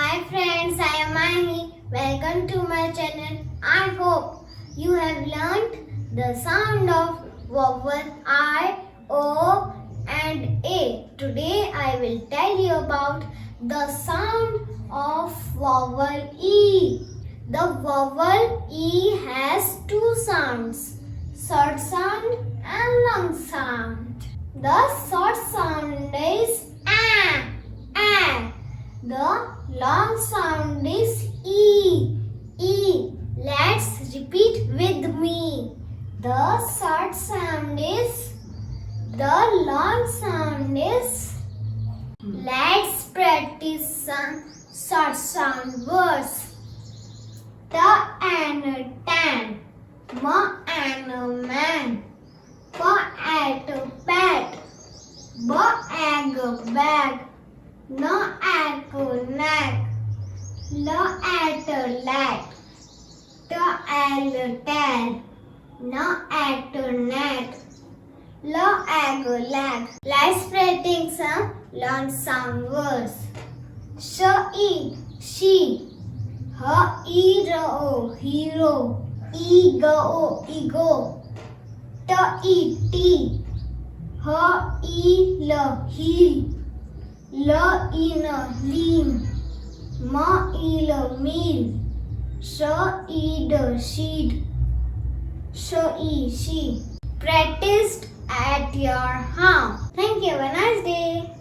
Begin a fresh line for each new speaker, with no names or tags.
Hi friends, I am Mahi. Welcome to my channel. I hope you have learned the sound of vowel I, O and A. Today I will tell you about the sound of vowel E. The vowel E has two sounds, short sound and long sound. The short sound is A. The long sound is E. E. Let's repeat with me. The short sound is. The long sound is. Let's practice some short sound words. Ta and tan. Ma and man. Pa at pat. Ba ag bag. No at neck, lo at lat, to al tal, no at net, lo ag lag. Let's practice some long sound words. She, her ero, hero, ego, tea, her heel. L in lean, ma il meal, sh id sheed, she. Practiced at your home. Thank you. Have a nice day.